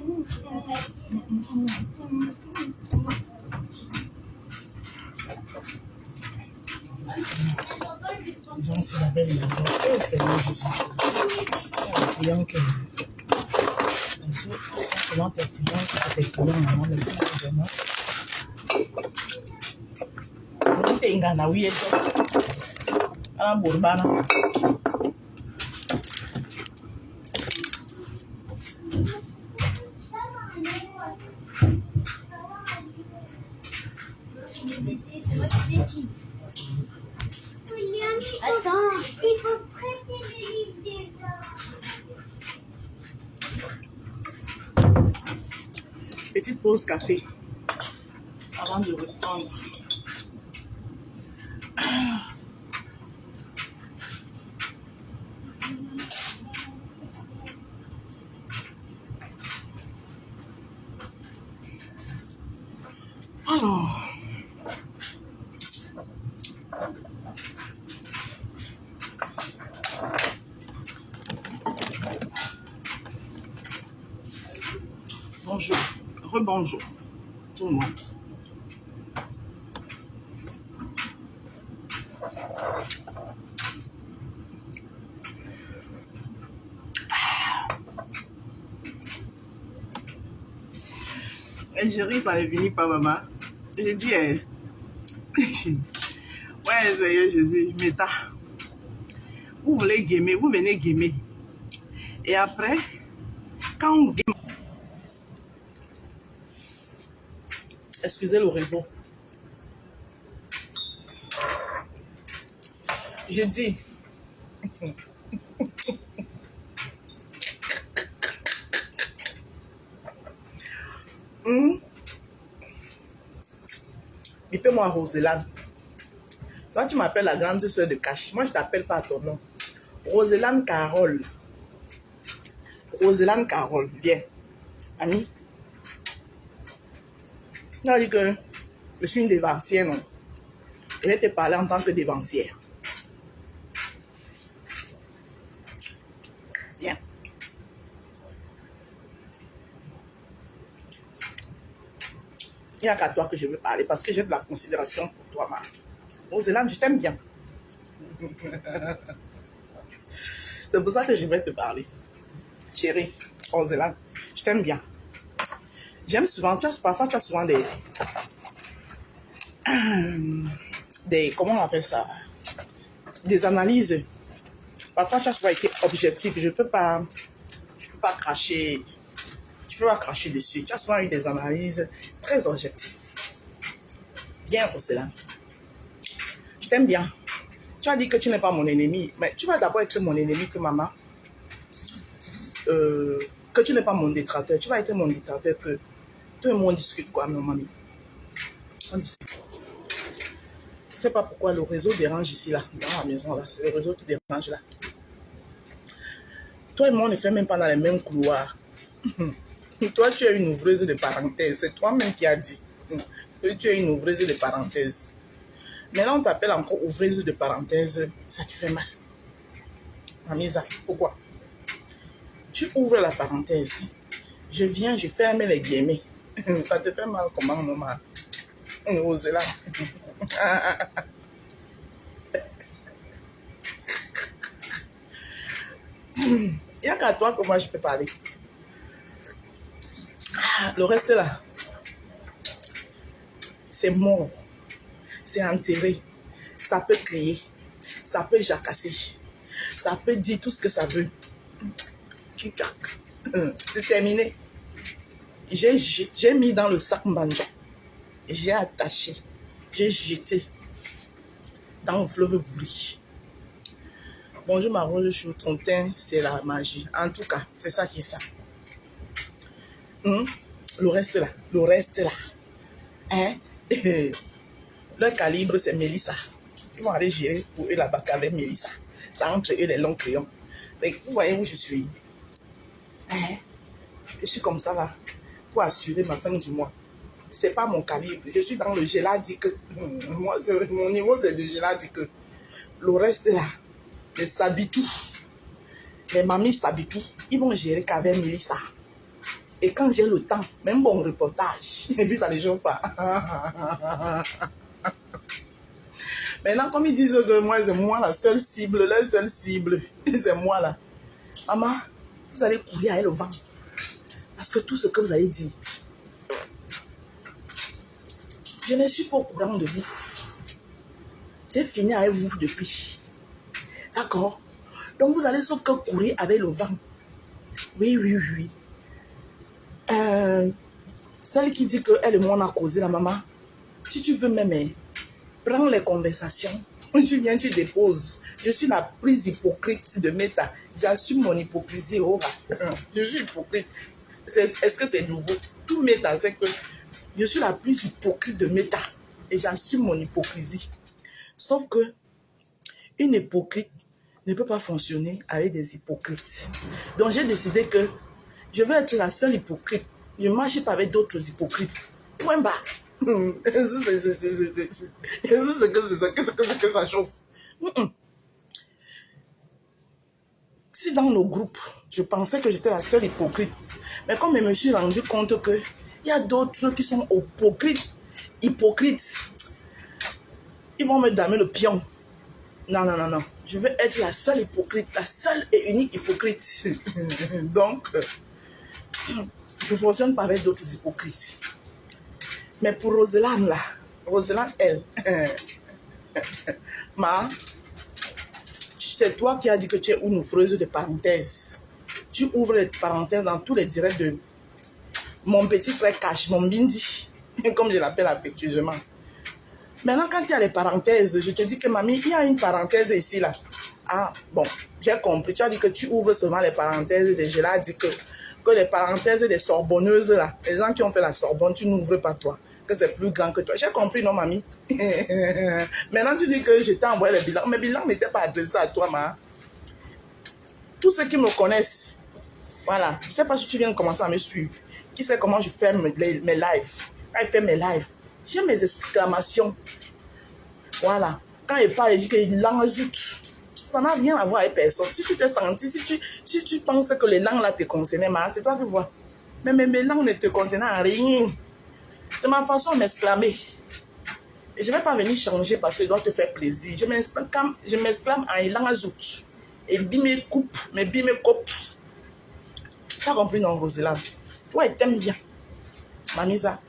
Les gens s'y lavaient les maisons. Eh, Seigneur Jésus. Prions que. C'est seulement tes prions que c'était prions, maman. Merci vraiment. On t'es ingana, oui, et toi. À la bourbana. Attends, il faut prêter le livre déjà. Petite pause café avant de reprendre. Alors, bonjour, rebonjour tout le monde. Et chérie, ça n'est fini pas, maman. J'ai dit, ouais, Seigneur Jésus, méta. Vous voulez gamer, vous venez gamer. Et après, quand on game, excusez le réseau. J'ai dit, appelle-moi Roselane. Toi, tu m'appelles la grande sœur de Cash. Moi, je ne t'appelle pas à ton nom. Roselane Carole. Roselane Carole, viens. Ami. Tu as dit que je suis une dévancière, non? Je vais te parler en tant que dévancière. Viens. Il n'y a qu'à toi que je veux parler parce que j'ai de la considération pour toi, ma. Roselane, je t'aime bien. C'est pour ça que je vais te parler. Chérie, Roselane, je t'aime bien. J'aime souvent, parfois tu as souvent des comment on appelle ça? Des analyses. Parfois tu as souvent été objectif. Je peux pas cracher. Tu peux pas cracher dessus. Tu as souvent eu des analyses très objectives. Bien, Roselane. Je t'aime bien. Tu as dit que tu n'es pas mon ennemi, mais tu vas d'abord être mon ennemi que maman. Que tu n'es pas mon détracteur. Tu vas être mon détracteur que tout le monde discute quoi, mon mamie. On discute. Je ne sais pas pourquoi le réseau dérange ici, là, dans la maison, là. C'est le réseau qui dérange, là. Toi et moi, on ne fait même pas dans les mêmes couloirs. Toi, tu es une ouvreuse de parenthèses. C'est toi-même qui as dit que tu es une ouvreuse de parenthèses. Maintenant, on t'appelle encore ouvreuse de parenthèses. Ça te fait mal. Mamisa, pourquoi? Tu ouvres la parenthèse. Je viens, je ferme les guillemets. Ça te fait mal comment, maman? Osez là. Il n'y a qu'à toi que moi je peux parler. Le reste là, c'est mort. C'est enterré. Ça peut crier. Ça peut jacasser. Ça peut dire tout ce que ça veut. C'est terminé. J'ai mis dans le sac Mbanja. J'ai attaché. J'ai jeté dans le fleuve Bouli. Bonjour ma rose, je suis ton teint, c'est la magie. En tout cas, c'est ça qui est ça. Le reste là. Hein? Leur calibre, c'est Mélissa. Ils vont aller gérer pour eux là-bas avec Mélissa. Ça entre eux les longs crayons. Mais vous voyez où je suis? Hein? Je suis comme ça là, pour assurer ma fin du mois. C'est pas mon calibre. Je suis dans le géladique. Moi, mon niveau, c'est le géladique. Le reste là, les Sabitou, les mamies Sabitou, ils vont gérer qu'avec Mélissa. Et quand j'ai le temps, même bon reportage, et puis ça ne chauffe pas. Maintenant, comme ils disent que moi, c'est moi la seule cible, c'est moi là. Maman, vous allez courir avec le vent. Parce que tout ce que vous allez dire, je ne suis pas au courant de vous. J'ai fini avec vous depuis. D'accord? Donc vous allez sauf que courir avec le vent. Oui. Celle qui dit qu'elle et moi on a causé la maman. Si tu veux même, prends les conversations. Tu viens, tu déposes. Je suis la plus hypocrite de Meta. J'assume mon hypocrisie. Oh, je suis hypocrite. Est-ce que c'est nouveau? Tout Meta, c'est que je suis la plus hypocrite de Meta. Et j'assume mon hypocrisie. Sauf que une hypocrite ne peut pas fonctionner avec des hypocrites. Donc j'ai décidé que je veux être la seule hypocrite. Je ne marche pas avec d'autres hypocrites. Point barre. C'est que ça chauffe. Si dans nos groupes, je pensais que j'étais la seule hypocrite, mais comme je me suis rendu compte qu'il y a d'autres qui sont hypocrites, ils vont me damer le pion. Non. Je veux être la seule hypocrite, la seule et unique hypocrite. Donc, je ne fonctionne pas avec d'autres hypocrites. Mais pour Roselane, là, Roselane, elle, c'est toi qui as dit que tu es une ouvreuse de parenthèses. Tu ouvres les parenthèses dans tous les directs de mon petit frère Cash, mon bindi, comme je l'appelle affectueusement. Maintenant, quand il y a les parenthèses, je te dis que mamie, il y a une parenthèse ici, là. Ah, bon, j'ai compris. Tu as dit que tu ouvres seulement les parenthèses. Je l'ai dit que les parenthèses des sorbonneuses, là, les gens qui ont fait la Sorbonne, tu n'ouvres pas toi. Que c'est plus grand que toi. J'ai compris, non, mamie? Maintenant, tu dis que je t'ai envoyé les bilans. Mes bilans n'étaient pas adressés à toi, ma. Tous ceux qui me connaissent, voilà. Je ne sais pas si tu viens de commencer à me suivre. Qui sait comment je fais mes lives? Quand je fais mes lives, j'ai mes exclamations. Voilà. Quand il parle, il dit qu'il l'ajoute. Ça n'a rien à voir avec personne. Si tu t'es senti, si tu penses que les langues là te concernaient, c'est toi qui vois. Mais mes langues ne te concernent à rien. C'est ma façon de m'exclamer. Et je ne vais pas venir changer parce que je dois te faire plaisir. Je m'exclame en langue ajoute. Et bime coupe, mais bime coupe. Tu as compris, non, Roselane? Toi, elle t'aime bien. Mamisa.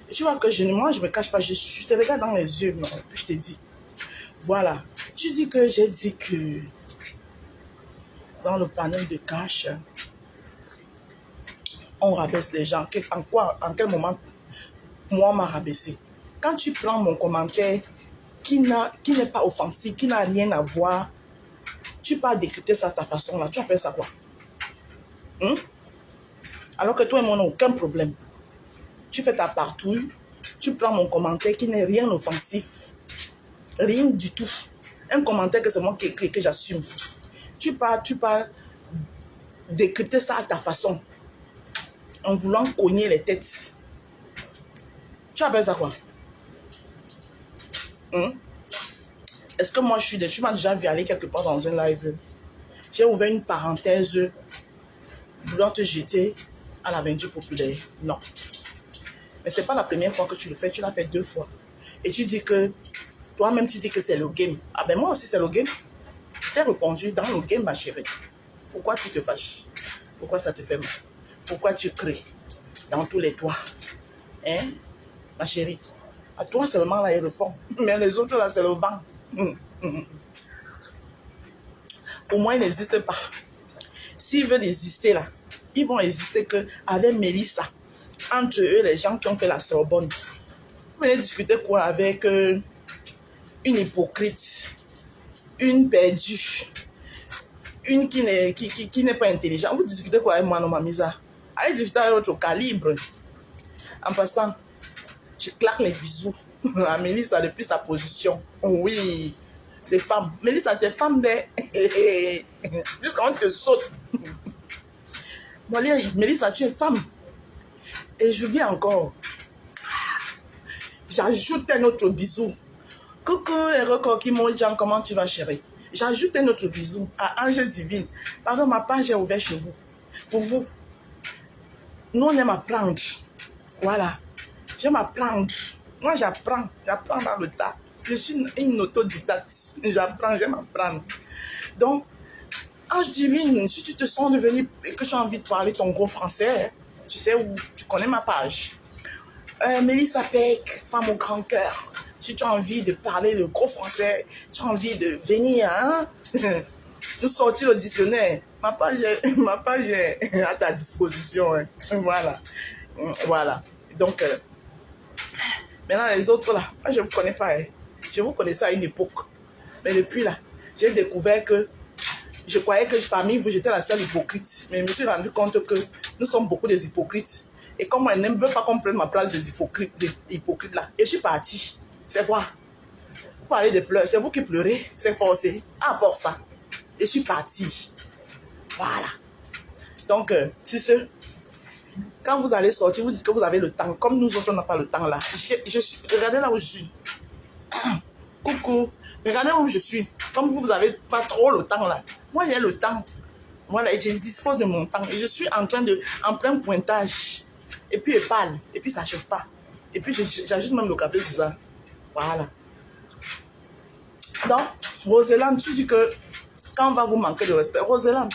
Tu vois que moi, je ne me cache pas. Je te regarde dans les yeux, non, puis je te dis. Voilà. Tu dis que j'ai dit que dans le panel de cash, on rabaisse les gens. En quel moment, moi, on m'a rabaissé? Quand tu prends mon commentaire qui n'est pas offensif, qui n'a rien à voir, tu peux décrypter ça à ta façon là. Tu appelles ça quoi? Alors que toi et moi, on n'a aucun problème. Tu fais ta partouille, tu prends mon commentaire qui n'est rien offensif. Rien du tout. Un commentaire que c'est moi qui écris, que j'assume. Tu pars décrypter ça à ta façon. En voulant cogner les têtes. Tu appelles ça quoi? Est-ce que moi tu m'as déjà vu aller quelque part dans un live? J'ai ouvert une parenthèse voulant te jeter à l'aventure populaire. Non. Mais c'est pas la première fois que tu le fais, tu l'as fait 2 fois. Et tu dis que, toi-même tu dis que c'est le game. Ah ben moi aussi c'est le game. Je t'ai répondu dans le game ma chérie. Pourquoi tu te fâches? Pourquoi ça te fait mal? Pourquoi tu cries dans tous les toits? Hein, ma chérie? À toi seulement là il répond. Mais les autres là c'est le vent. Pour moi ils n'existent pas. S'ils veulent exister là, ils vont exister qu'avec Mélissa. Entre eux, les gens qui ont fait la Sorbonne. Vous venez discuter quoi avec une hypocrite, une perdue, une qui n'est pas intelligente. Vous discutez quoi avec moi, non, Mamisa? Allez discuter avec votre calibre. En passant, je claque les bisous à Mélissa depuis sa position. Oui, c'est femme. Mélissa, t'es femme de... Jusqu'à on te saute. Bon, Mélissa, tu es femme. Et je viens encore. J'ajoute un autre bisou. Coucou, les records qui m'ont dit comment tu vas, chérie. J'ajoute un autre bisou à Ange Divine. Pardon, ma page est ouverte chez vous. Pour vous. nous, on aime apprendre. Voilà. J'aime apprendre. Moi, j'apprends. J'apprends dans le tas. Je suis une autodidacte. J'apprends, j'aime apprendre. Donc, Ange Divine, si tu te sens devenu et que tu as envie de parler ton gros français, tu sais où, tu connais ma page. Mélissa Peck, femme au grand cœur. Si tu as envie de parler le gros français, tu as envie de venir, hein? Nous sortir le dictionnaire. Ma page est à ta disposition. Hein. Voilà. Voilà. Donc, maintenant les autres là, moi je ne vous connais pas. Hein. Je vous connaissais à une époque. Mais depuis là, j'ai découvert que je croyais que parmi vous, j'étais la seule hypocrite. Mais je me suis rendu compte que nous sommes beaucoup des hypocrites. Et comme elle ne veut pas qu'on prenne ma place des hypocrites là, et je suis partie. C'est quoi? Vous parlez de pleurs, c'est vous qui pleurez, c'est forcé. Ah, force ça. Et je suis partie. Voilà. Donc, sur ce, quand vous allez sortir, vous dites que vous avez le temps. Comme nous autres, on n'a pas le temps là. Regardez là où je suis. Coucou. Regardez où je suis. Comme vous n'avez pas trop le temps là. Moi, j'ai le temps. Voilà, et je dispose de mon temps. Et je suis en plein pointage. Et puis, je parle. Et puis, ça ne chauffe pas. Et puis, j'ajoute même le café sur ça. Voilà. Donc, Roselane, tu dis que quand on va vous manquer de respect, Roselane,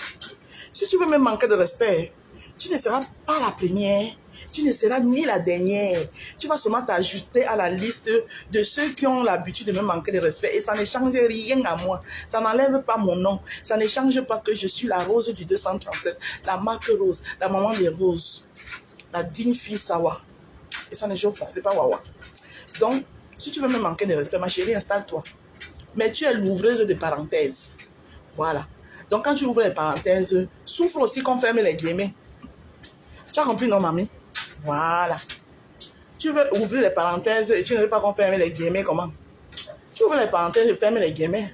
si tu veux me manquer de respect, tu ne seras pas la première. Tu ne seras ni la dernière. Tu vas seulement t'ajouter à la liste de ceux qui ont l'habitude de me manquer de respect. Et ça ne change rien à moi. Ça n'enlève pas mon nom. Ça ne change pas que je suis la rose du 237. La marque rose. La maman des roses. La digne fille Sawa. Et ça ne chauffe pas. C'est pas Wawa. Donc, si tu veux me manquer de respect, ma chérie, installe-toi. Mais tu es l'ouvreuse de parenthèses. Voilà. Donc, quand tu ouvres les parenthèses, souffle aussi qu'on ferme les guillemets. Tu as compris, non, mamie? Voilà. Tu veux ouvrir les parenthèses et tu ne veux pas qu'on ferme les guillemets, comment? Tu ouvres les parenthèses et fermes les guillemets.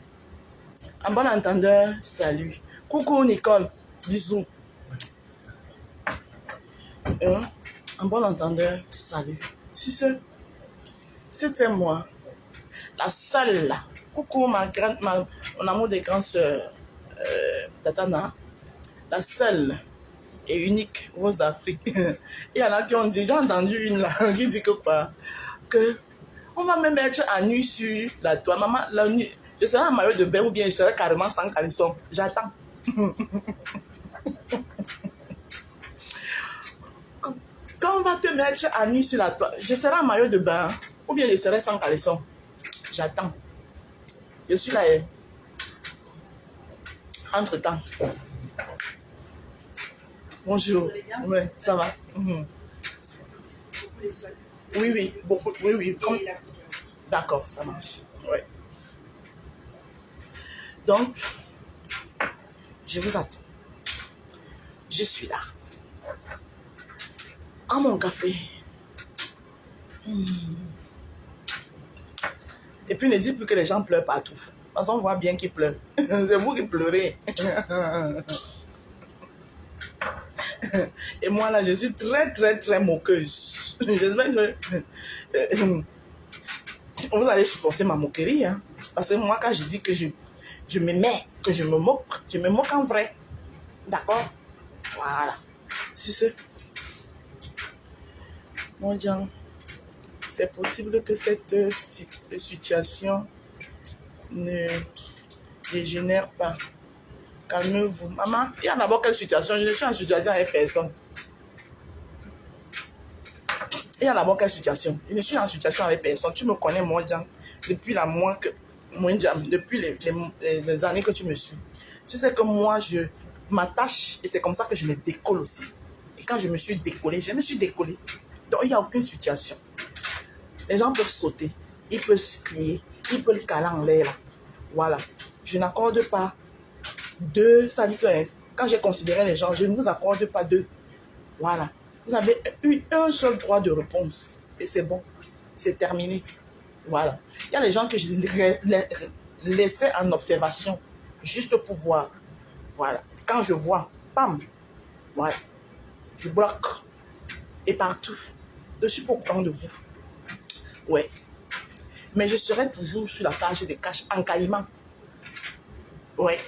En bon entendeur, salut. Coucou Nicole, bisous. En bon entendeur, salut. Si c'était moi, la seule là. Coucou mon amour des grandes sœurs, Tatana, la seule et unique rose d'Afrique. Il y en a qui ont dit, j'ai entendu une là, qui dit que quoi? Que on va me mettre à nu sur la toile. Maman, la nuit, je serai en maillot de bain ou bien je serai carrément sans caleçon. J'attends. Quand on va te mettre à nu sur la toile, je serai en maillot de bain ou bien je serai sans caleçon. J'attends. Je suis là. Entre-temps. Bonjour. Oui, ça va. Oui, beaucoup. Oui. D'accord, ça marche. Oui. Donc, je vous attends. Je suis là. À mon café. Et puis, ne dites plus que les gens pleurent partout. Parce qu'on voit bien qu'ils pleurent. C'est vous qui pleurez. Et moi, là, je suis très moqueuse. J'espère que vous allez supporter ma moquerie. Hein? Parce que moi, quand je dis que je me mets, que je me moque en vrai. D'accord? Voilà. C'est ce. Mon Dieu, c'est possible que cette situation ne dégénère pas. Calmez-vous. Maman, il y a d'abord quelle situation? Je suis en situation avec personne. Il y a d'abord quelle situation? Je ne suis en situation avec personne. Tu me connais, moi, Jean, depuis depuis les années que tu me suis. Tu sais que moi, je m'attache et c'est comme ça que je me décolle aussi. Et quand je me suis décollée, je me suis décollée. Donc, il n'y a aucune situation. Les gens peuvent sauter, ils peuvent crier, ils peuvent caler en l'air. Voilà. Je n'accorde pas deux. Ça dit que quand j'ai considéré les gens, je ne vous accorde pas deux. Voilà. Vous avez eu un seul droit de réponse. Et c'est bon. C'est terminé. Voilà. Il y a des gens que je laissais en observation. Juste pour voir. Voilà. Quand je vois, bam. Voilà. Je bloque. Et partout. Je suis pas au courant de vous. Ouais. Mais je serai toujours sur la page des caches en caïman. Ouais.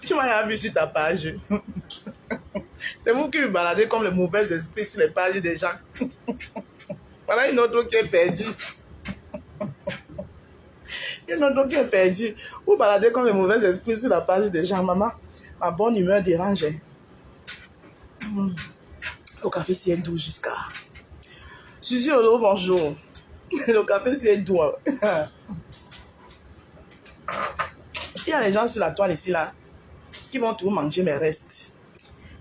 Tu m'as rien vu sur ta page. C'est vous qui me baladez comme le mauvais esprit sur les pages des gens. Voilà une autre qui est perdue. Une autre qui est perdue. Vous baladez comme le mauvais esprit sur la page des gens. Maman, ma bonne humeur dérange. Le café si est doux jusqu'à... Suzy, hello, bonjour. Le café si est doux. Il y a les gens sur la toile ici, là, qui vont tout manger mes restes.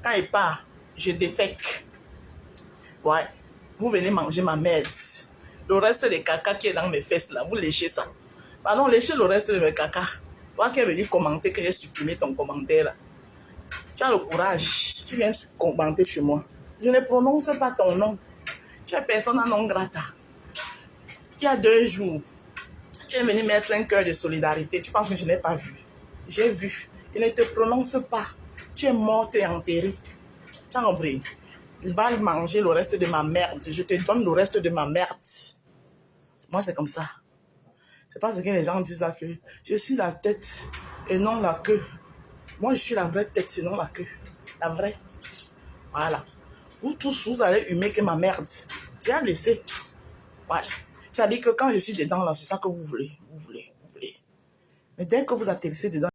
Quand ils partent, je défèque. Ouais. Vous venez manger ma merde. Le reste des caca qui est dans mes fesses, là, vous léchez ça. Pardon, léchez le reste de mes caca. Toi qui es venu commenter que j'ai supprimé ton commentaire, là. Tu as le courage. Tu viens commenter chez moi. Je ne prononce pas ton nom. Tu es personne non grata. Il y a 2 jours, tu es venu mettre un cœur de solidarité. Tu penses que je n'ai pas vu? J'ai vu. Il ne te prononce pas. Tu es morte et enterrée. Tu as compris? Il va manger le reste de ma merde. Je te donne le reste de ma merde. Moi, c'est comme ça. C'est parce que les gens disent là que je suis la tête et non la queue. Moi, je suis la vraie tête et non la queue. La vraie. Voilà. Vous tous, vous allez humer que ma merde. J'ai laissé. Ouais. Ça dit que quand je suis dedans, là, c'est ça que vous voulez. Vous voulez. Mais dès que vous atterrissez dedans,